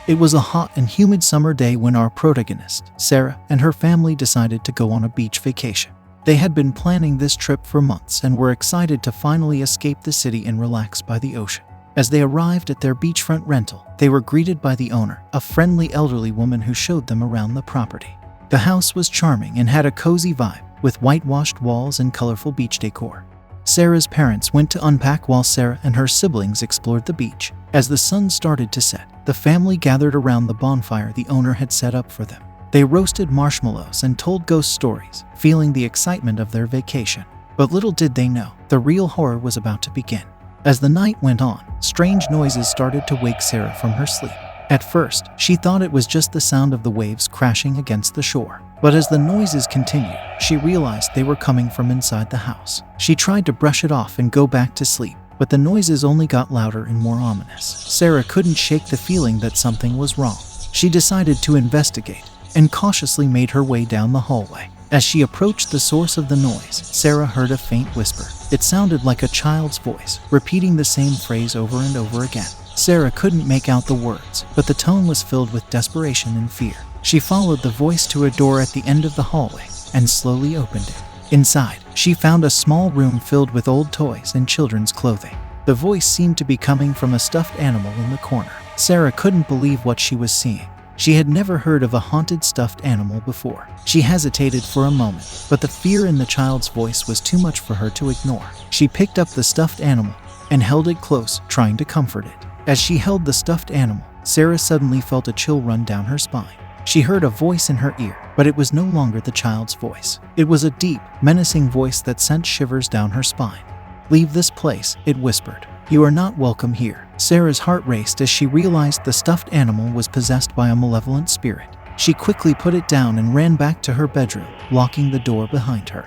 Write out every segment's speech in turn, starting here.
It was a hot and humid summer day when our protagonist, Sarah, and her family decided to go on a beach vacation. They had been planning this trip for months and were excited to finally escape the city and relax by the ocean. As they arrived at their beachfront rental, they were greeted by the owner, a friendly elderly woman who showed them around the property. The house was charming and had a cozy vibe, with whitewashed walls and colorful beach decor. Sarah's parents went to unpack while Sarah and her siblings explored the beach. As the sun started to set, the family gathered around the bonfire the owner had set up for them. They roasted marshmallows and told ghost stories, feeling the excitement of their vacation. But little did they know, the real horror was about to begin. As the night went on, strange noises started to wake Sarah from her sleep. At first, she thought it was just the sound of the waves crashing against the shore. But as the noises continued, she realized they were coming from inside the house. She tried to brush it off and go back to sleep, but the noises only got louder and more ominous. Sarah couldn't shake the feeling that something was wrong. She decided to investigate and cautiously made her way down the hallway. As she approached the source of the noise, Sarah heard a faint whisper. It sounded like a child's voice, repeating the same phrase over and over again. Sarah couldn't make out the words, but the tone was filled with desperation and fear. She followed the voice to a door at the end of the hallway and slowly opened it. Inside, she found a small room filled with old toys and children's clothing. The voice seemed to be coming from a stuffed animal in the corner. Sarah couldn't believe what she was seeing. She had never heard of a haunted stuffed animal before. She hesitated for a moment, but the fear in the child's voice was too much for her to ignore. She picked up the stuffed animal and held it close, trying to comfort it. As she held the stuffed animal, Sarah suddenly felt a chill run down her spine. She heard a voice in her ear, but it was no longer the child's voice. It was a deep, menacing voice that sent shivers down her spine. "Leave this place," it whispered. "You are not welcome here." Sarah's heart raced as she realized the stuffed animal was possessed by a malevolent spirit. She quickly put it down and ran back to her bedroom, locking the door behind her.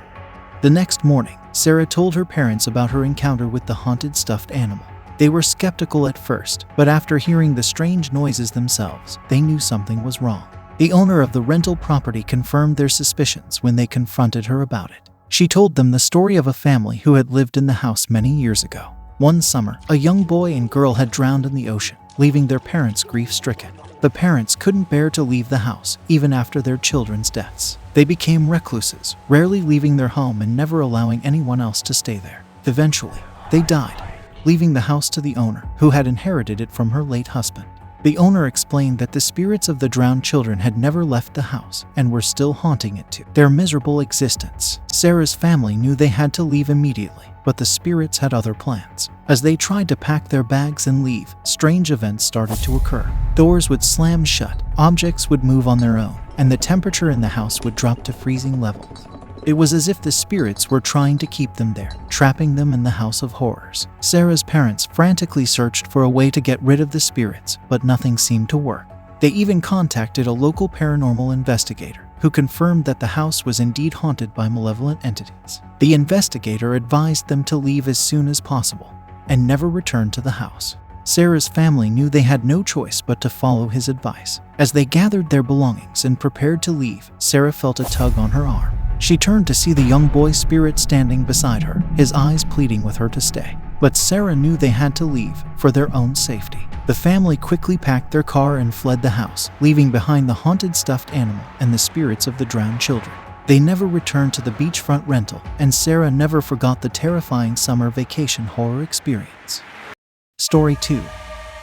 The next morning, Sarah told her parents about her encounter with the haunted stuffed animal. They were skeptical at first, but after hearing the strange noises themselves, they knew something was wrong. The owner of the rental property confirmed their suspicions when they confronted her about it. She told them the story of a family who had lived in the house many years ago. One summer, a young boy and girl had drowned in the ocean, leaving their parents grief-stricken. The parents couldn't bear to leave the house, even after their children's deaths. They became recluses, rarely leaving their home and never allowing anyone else to stay there. Eventually, they died, leaving the house to the owner, who had inherited it from her late husband. The owner explained that the spirits of the drowned children had never left the house and were still haunting it to their miserable existence. Sarah's family knew they had to leave immediately, but the spirits had other plans. As they tried to pack their bags and leave, strange events started to occur. Doors would slam shut, objects would move on their own, and the temperature in the house would drop to freezing levels. It was as if the spirits were trying to keep them there, trapping them in the house of horrors. Sarah's parents frantically searched for a way to get rid of the spirits, but nothing seemed to work. They even contacted a local paranormal investigator, who confirmed that the house was indeed haunted by malevolent entities. The investigator advised them to leave as soon as possible, and never return to the house. Sarah's family knew they had no choice but to follow his advice. As they gathered their belongings and prepared to leave, Sarah felt a tug on her arm. She turned to see the young boy's spirit standing beside her, his eyes pleading with her to stay. But Sarah knew they had to leave, for their own safety. The family quickly packed their car and fled the house, leaving behind the haunted stuffed animal and the spirits of the drowned children. They never returned to the beachfront rental, and Sarah never forgot the terrifying summer vacation horror experience. Story 2.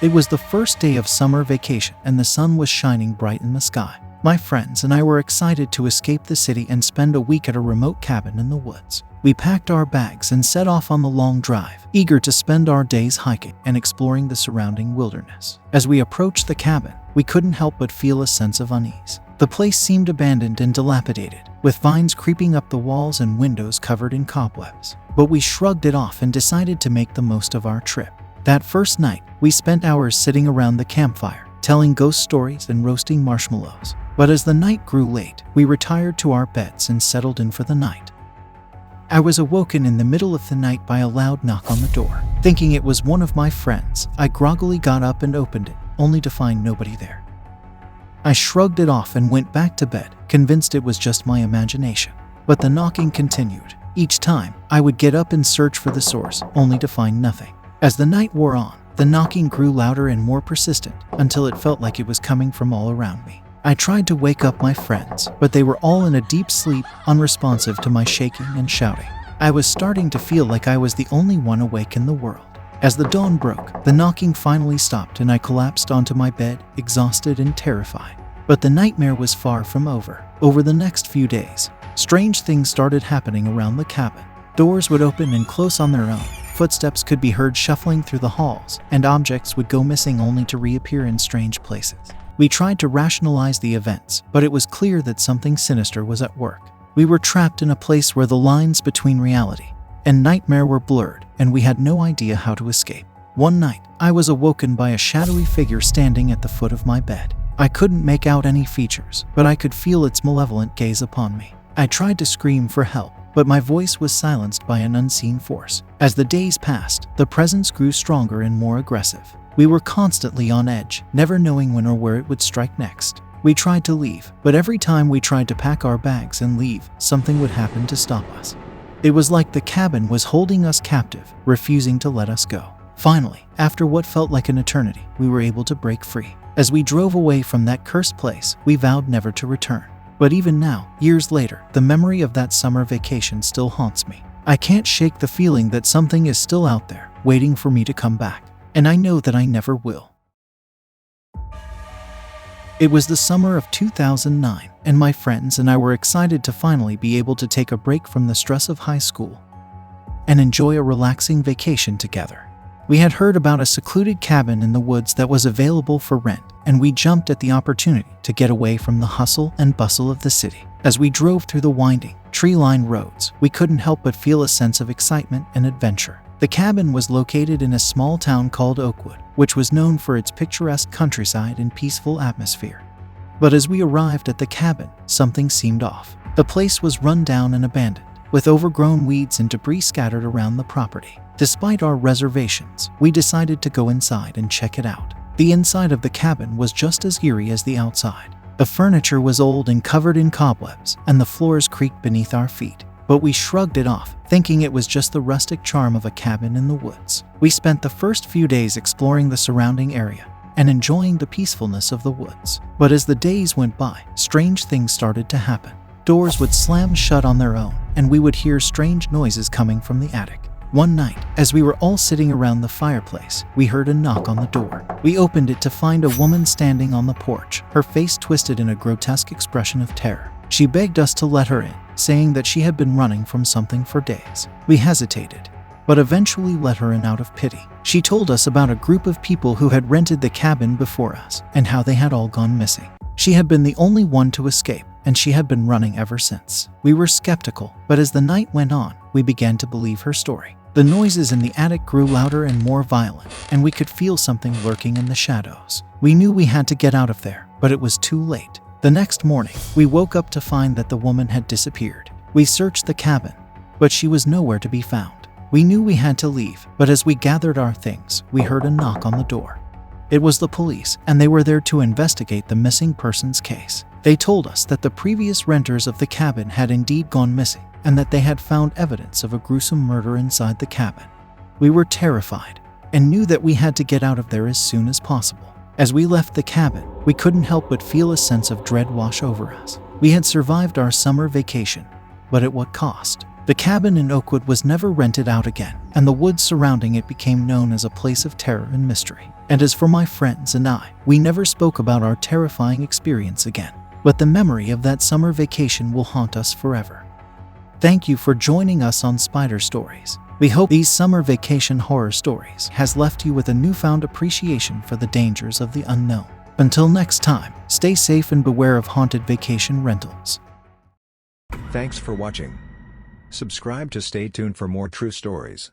It was the first day of summer vacation and the sun was shining bright in the sky. My friends and I were excited to escape the city and spend a week at a remote cabin in the woods. We packed our bags and set off on the long drive, eager to spend our days hiking and exploring the surrounding wilderness. As we approached the cabin, we couldn't help but feel a sense of unease. The place seemed abandoned and dilapidated, with vines creeping up the walls and windows covered in cobwebs. But we shrugged it off and decided to make the most of our trip. That first night, we spent hours sitting around the campfire, telling ghost stories and roasting marshmallows. But as the night grew late, we retired to our beds and settled in for the night. I was awoken in the middle of the night by a loud knock on the door. Thinking it was one of my friends, I groggily got up and opened it, only to find nobody there. I shrugged it off and went back to bed, convinced it was just my imagination. But the knocking continued. Each time, I would get up and search for the source, only to find nothing. As the night wore on, The knocking grew louder and more persistent until it felt like it was coming from all around me. I tried to wake up my friends, but they were all in a deep sleep, unresponsive to my shaking and shouting. I was starting to feel like I was the only one awake in the world. As the dawn broke, the knocking finally stopped and I collapsed onto my bed, exhausted and terrified. But the nightmare was far from over. Over the next few days, strange things started happening around the cabin. Doors would open and close on their own. Footsteps could be heard shuffling through the halls, and objects would go missing only to reappear in strange places. We tried to rationalize the events, but it was clear that something sinister was at work. We were trapped in a place where the lines between reality and nightmare were blurred, and we had no idea how to escape. One night, I was awoken by a shadowy figure standing at the foot of my bed. I couldn't make out any features, but I could feel its malevolent gaze upon me. I tried to scream for help, but my voice was silenced by an unseen force. As the days passed, the presence grew stronger and more aggressive. We were constantly on edge, never knowing when or where it would strike next. We tried to leave, but every time we tried to pack our bags and leave, something would happen to stop us. It was like the cabin was holding us captive, refusing to let us go. Finally, after what felt like an eternity, we were able to break free. As we drove away from that cursed place, we vowed never to return. But even now, years later, the memory of that summer vacation still haunts me. I can't shake the feeling that something is still out there, waiting for me to come back. And I know that I never will. It was the summer of 2009, and my friends and I were excited to finally be able to take a break from the stress of high school and enjoy a relaxing vacation together. We had heard about a secluded cabin in the woods that was available for rent, and we jumped at the opportunity to get away from the hustle and bustle of the city. As we drove through the winding, tree-lined roads, we couldn't help but feel a sense of excitement and adventure. The cabin was located in a small town called Oakwood, which was known for its picturesque countryside and peaceful atmosphere. But as we arrived at the cabin, something seemed off. The place was run down and abandoned, with overgrown weeds and debris scattered around the property. Despite our reservations, we decided to go inside and check it out. The inside of the cabin was just as eerie as the outside. The furniture was old and covered in cobwebs, and the floors creaked beneath our feet. But we shrugged it off, thinking it was just the rustic charm of a cabin in the woods. We spent the first few days exploring the surrounding area and enjoying the peacefulness of the woods. But as the days went by, strange things started to happen. Doors would slam shut on their own, and we would hear strange noises coming from the attic. One night, as we were all sitting around the fireplace, we heard a knock on the door. We opened it to find a woman standing on the porch, her face twisted in a grotesque expression of terror. She begged us to let her in, saying that she had been running from something for days. We hesitated, but eventually let her in out of pity. She told us about a group of people who had rented the cabin before us and how they had all gone missing. She had been the only one to escape, and she had been running ever since. We were skeptical, but as the night went on, we began to believe her story. The noises in the attic grew louder and more violent, and we could feel something lurking in the shadows. We knew we had to get out of there, but it was too late. The next morning, we woke up to find that the woman had disappeared. We searched the cabin, but she was nowhere to be found. We knew we had to leave, but as we gathered our things, we heard a knock on the door. It was the police, and they were there to investigate the missing persons case. They told us that the previous renters of the cabin had indeed gone missing, and that they had found evidence of a gruesome murder inside the cabin. We were terrified, and knew that we had to get out of there as soon as possible. As we left the cabin, we couldn't help but feel a sense of dread wash over us. We had survived our summer vacation, but at what cost? The cabin in Oakwood was never rented out again, and the woods surrounding it became known as a place of terror and mystery. And as for my friends and I, we never spoke about our terrifying experience again. But the memory of that summer vacation will haunt us forever. Thank you for joining us on Spider Stories. We hope these summer vacation horror stories has left you with a newfound appreciation for the dangers of the unknown. Until next time, stay safe and beware of haunted vacation rentals. Thanks for watching. Subscribe to stay tuned for more true stories.